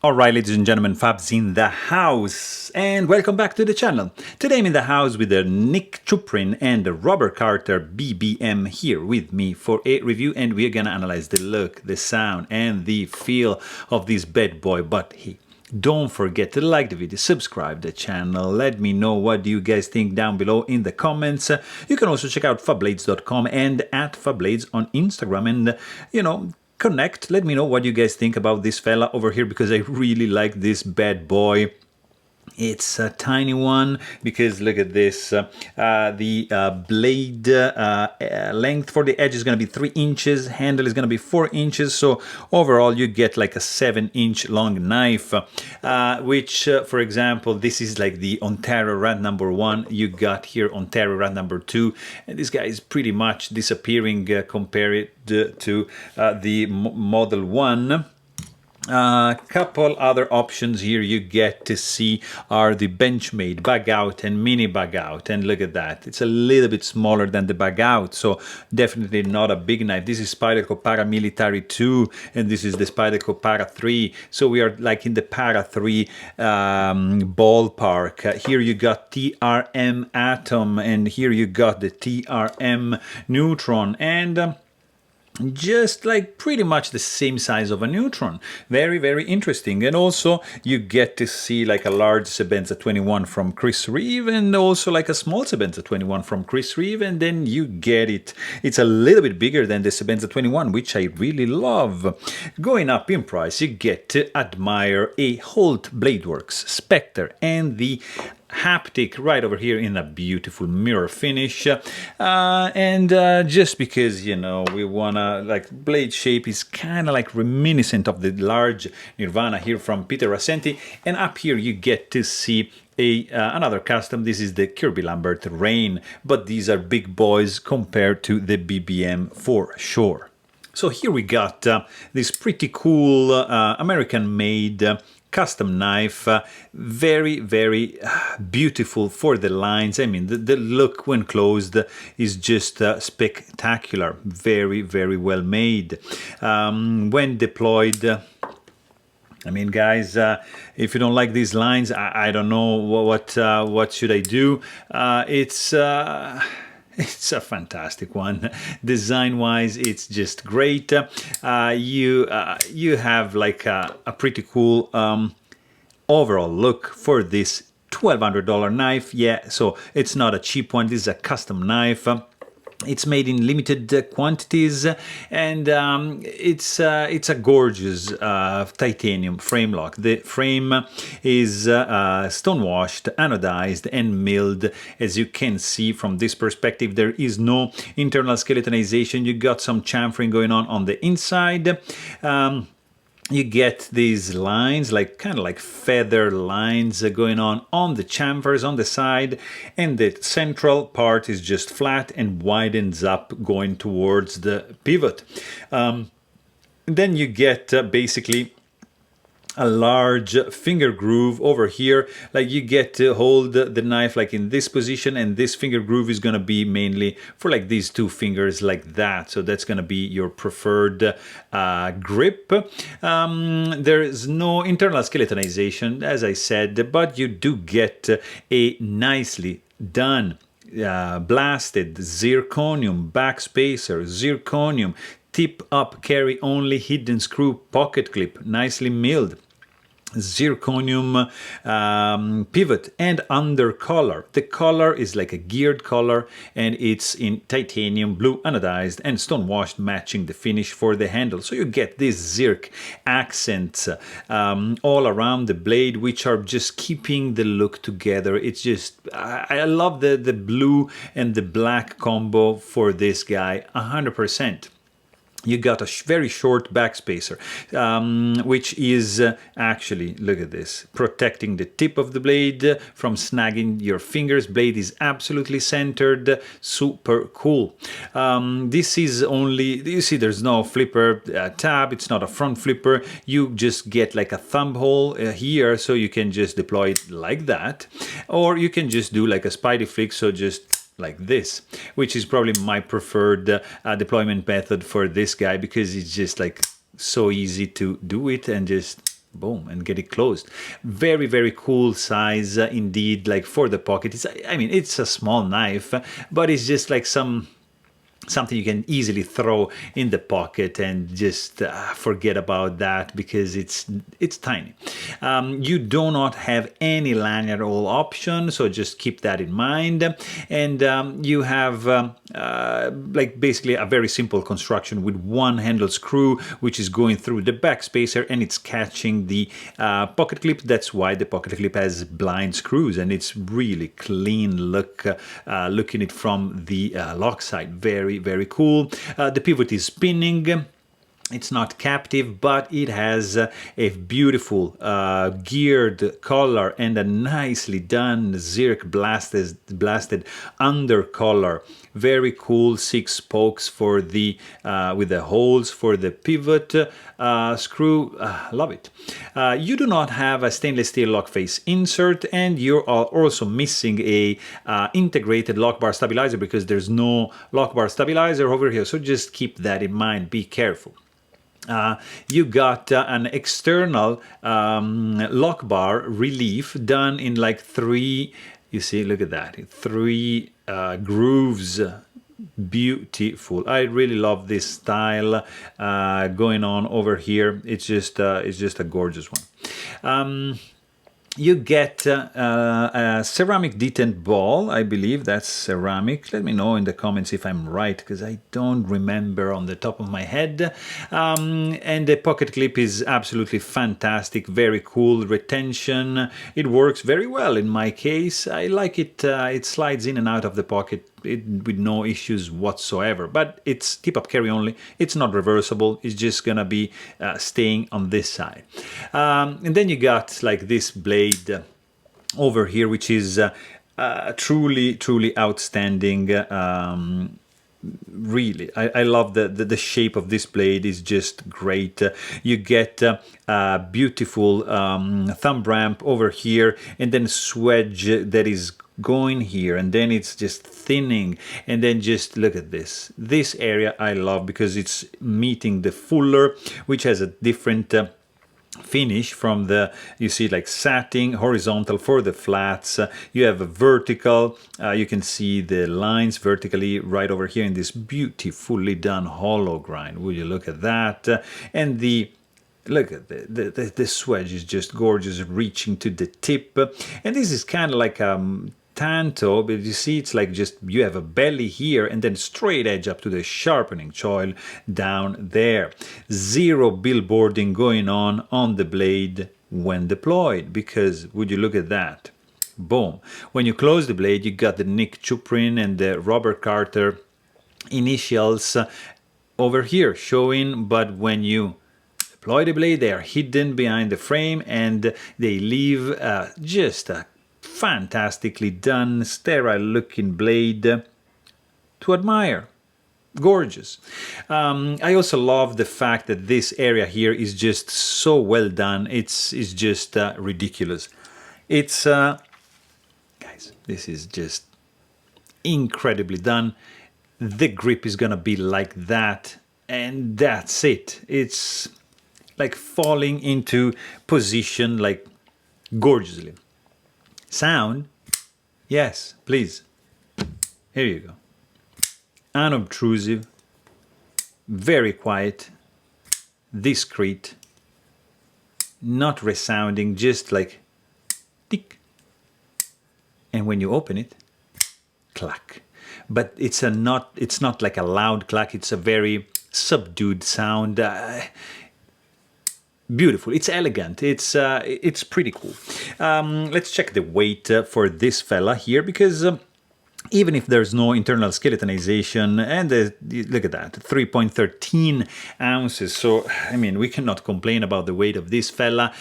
Alright, ladies and gentlemen, Fabs in the house, and welcome back to the channel. Today I'm in the house with Nick Chuprin and Robert Carter BBM here with me for a review, and we're gonna analyze the look, the sound, and the feel of this bad boy. But hey, don't forget to like the video, subscribe the channel, let me know what you guys think down below in the comments. You can also check out fablades.com and at Fablades on Instagram, and connect, let me know what you guys think about this fella over here, because I really like this bad boy. It's a tiny one because look at this, the blade length for the edge is going to be 3 inches, handle is going to be 4 inches, so overall you get like a 7-inch long knife, which for example, this is like the Ontario Rat number 1, you got here Ontario Rat number 2, and this guy is pretty much disappearing compared to the Model 1. Couple other options here you get to see are the Benchmade bag out and mini bag out, and look at that, it's a little bit smaller than the bag out, so definitely not a big knife. This is Spyderco Paramilitary 2 and this is the Spyderco Para 3, so we are like in the Para 3 ballpark. Here you got TRM Atom and here you got the TRM Neutron, and just like pretty much the same size of a Neutron. Very, very interesting. And also you get to see like a large Sebenza 21 from Chris Reeve and also like a small Sebenza 21 from Chris Reeve, and then you get it. It's a little bit bigger than the Sebenza 21, which I really love. Going up in price, you get to admire a Holt Bladeworks Spectre and the haptic right over here in a beautiful mirror finish, and just because we wanna, like, blade shape is kind of like reminiscent of the large Nirvana here from Peter Rassenti, and up here you get to see another custom. This is the Kirby Lambert Rain, but these are big boys compared to the BBM for sure. So here we got this pretty cool American-made custom knife, very, very beautiful for the lines. I mean, the look when closed is just spectacular. Very, very well made. When deployed, I mean, guys, if you don't like these lines, I don't know what should I do. It's a fantastic one. Design-wise, it's just great. You have like a pretty cool overall look for this $1,200 knife. Yeah, so it's not a cheap one. This is a custom knife. It's made in limited quantities, and it's a gorgeous titanium frame lock. The frame is stone-washed, anodized, and milled. As you can see from this perspective, there is no internal skeletonization. You got some chamfering going on the inside. You get these lines, like kind of like feather lines going on the chamfers on the side, and the central part is just flat and widens up going towards the pivot. Then you get basically a large finger groove over here. Like, you get to hold the knife like in this position, and this finger groove is going to be mainly for like these 2 fingers like that, so that's going to be your preferred grip. There is no internal skeletonization, as I said, but you do get a nicely done blasted zirconium backspacer, zirconium tip up carry only hidden screw pocket clip, nicely milled, zirconium pivot and under collar. The collar is like a geared collar, and it's in titanium blue anodized and stone washed, matching the finish for the handle. So you get these zirc accents all around the blade, which are just keeping the look together. It's just, I love the blue and the black combo for this guy 100%. You got a very short backspacer, which is actually, look at this, protecting the tip of the blade from snagging your fingers. Blade is absolutely centered, super cool. This is only, you see there's no flipper tab, it's not a front flipper. You just get like a thumb hole here, so you can just deploy it like that, or you can just do like a Spidey flick, so just like this, which is probably my preferred deployment method for this guy, because it's just like so easy to do it and just boom, and get it closed. Very, very cool size indeed, like for the pocket. I mean, it's a small knife, but it's just like something you can easily throw in the pocket and just forget about that because it's tiny. You do not have any lanyard hole option, so just keep that in mind. And you have like basically a very simple construction with one handle screw, which is going through the back spacer and it's catching the pocket clip. That's why the pocket clip has blind screws, and it's really clean looking it from the lock side. Very, very cool. The pivot is spinning. It's not captive, but it has a beautiful geared collar and a nicely done Zirc blasted under collar. Very cool 6 spokes for the with the holes for the pivot screw. Love it. You do not have a stainless steel lock face insert, and you are also missing a integrated lock bar stabilizer because there's no lock bar stabilizer over here. So just keep that in mind. Be careful. You got an external lock bar relief done in like 3, you see, look at that, 3 grooves. Beautiful. I really love this style going on over here. It's just a gorgeous one. You get a ceramic detent ball. I believe that's ceramic. Let me know in the comments if I'm right, because I don't remember on the top of my head. And the pocket clip is absolutely fantastic. Very cool retention. It works very well in my case. I like it. It slides in and out of the pocket with no issues whatsoever, but it's tip-up carry only. It's not reversible. It's just gonna be staying on this side. And then you got like this blade over here, which is truly outstanding. Really, I love the shape of this blade. Is just great. You get a beautiful thumb ramp over here, and then swedge that is going here, and then it's just thinning, and then just look at this area I love because it's meeting the fuller, which has a different finish from the, you see, like satin, horizontal for the flats. You have a vertical, you can see the lines vertically right over here in this beautifully done hollow grind. Will you look at that? And the look at the swedge is just gorgeous, reaching to the tip. And this is kind of like tanto, but you see it's like just you have a belly here and then straight edge up to the sharpening choil down there. Zero billboarding going on the blade when deployed, because would you look at that? Boom. When you close the blade, you got the Nick Chuprin and the Robert Carter initials over here showing, but when you deploy the blade, they are hidden behind the frame and they leave just a fantastically done, sterile looking blade to admire. Gorgeous. I also love the fact that this area here is just so well done. It's just ridiculous. It's guys, this is just incredibly done. The grip is gonna be like that, and that's it. It's like falling into position like gorgeously. Sound? Yes, please. Here you go. Unobtrusive, very quiet, discreet, not resounding, just like tick. And when you open it, clack. But it's not like a loud clack, it's a very subdued sound. Beautiful. It's elegant. It's pretty cool. Let's check the weight for this fella here, because even if there's no internal skeletonization, and look at that, 3.13 ounces. So, I mean, we cannot complain about the weight of this fella.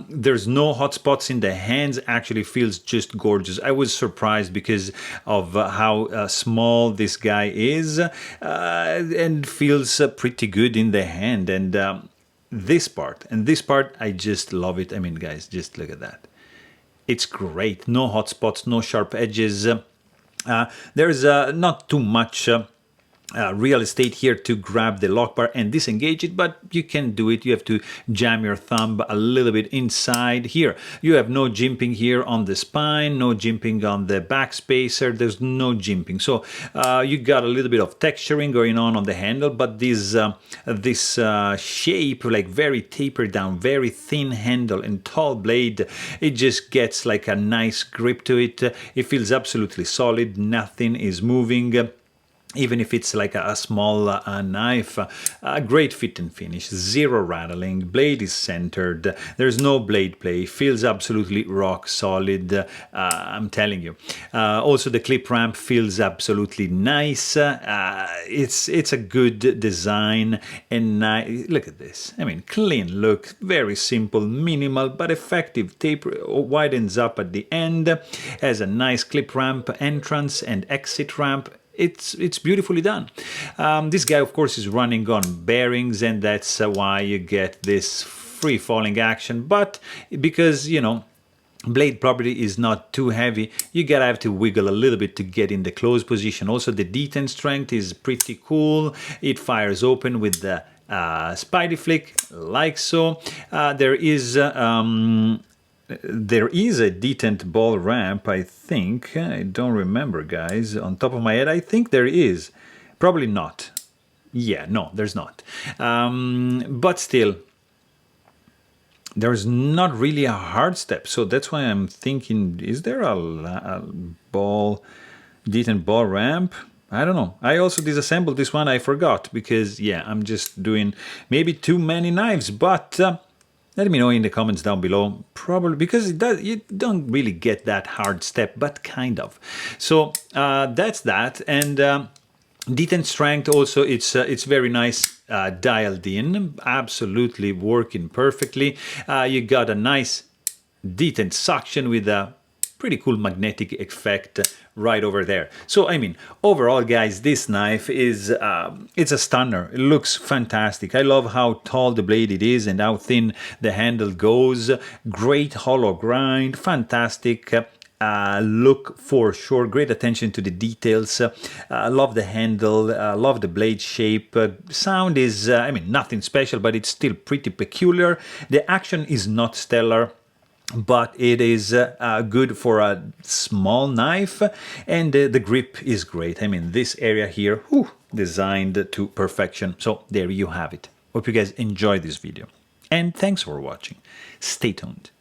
There's no hot spots in the hands. Actually feels just gorgeous. I was surprised because of how small this guy is, and feels pretty good in the hand. And this part, I just love it. I mean, guys, just look at that. It's great. No hot spots, no sharp edges. There's not too much real estate here to grab the lock bar and disengage it, but you can do it. You have to jam your thumb a little bit inside here. You have no jimping here on the spine, no jimping on the back spacer. There's no jimping. So you got a little bit of texturing going on the handle, but this shape, like very tapered down, very thin handle and tall blade, it just gets like a nice grip to it. It feels absolutely solid. Nothing is moving. Even if it's like a small knife, a great fit and finish, zero rattling, blade is centered, there's no blade play, feels absolutely rock solid, I'm telling you. Also the clip ramp feels absolutely nice, it's a good design, and look at this, I mean, clean look, very simple, minimal, but effective. Taper widens up at the end, has a nice clip ramp entrance and exit ramp. It's beautifully done. This guy, of course, is running on bearings, and that's why you get this free-falling action. But because, you know, blade property is not too heavy, you gotta have to wiggle a little bit to get in the close position. Also, the detent strength is pretty cool. It fires open with the spidey flick, like so. There is a detent ball ramp, I think. I don't remember, guys. On top of my head, I think there is. Probably not. Yeah, no, there's not. But still, there's not really a hard step. So that's why I'm thinking, is there a detent ball ramp? I don't know. I also disassembled this one. I forgot because, yeah, I'm just doing maybe too many knives. But let me know in the comments down below. Probably because you don't really get that hard step, but kind of. So that's that. And detent strength also, it's very nice dialed in, absolutely working perfectly. You got a nice detent suction with a pretty cool magnetic effect right over there. So, I mean, overall, guys, this knife is, it's a stunner. It looks fantastic. I love how tall the blade it is and how thin the handle goes. Great hollow grind, fantastic look for sure. Great attention to the details. Love the handle, love the blade shape. Sound is, I mean, nothing special, but it's still pretty peculiar. The action is not stellar, but it is good for a small knife, and the grip is great. I mean, this area here, designed to perfection. So there you have it. Hope you guys enjoyed this video, and thanks for watching. Stay tuned.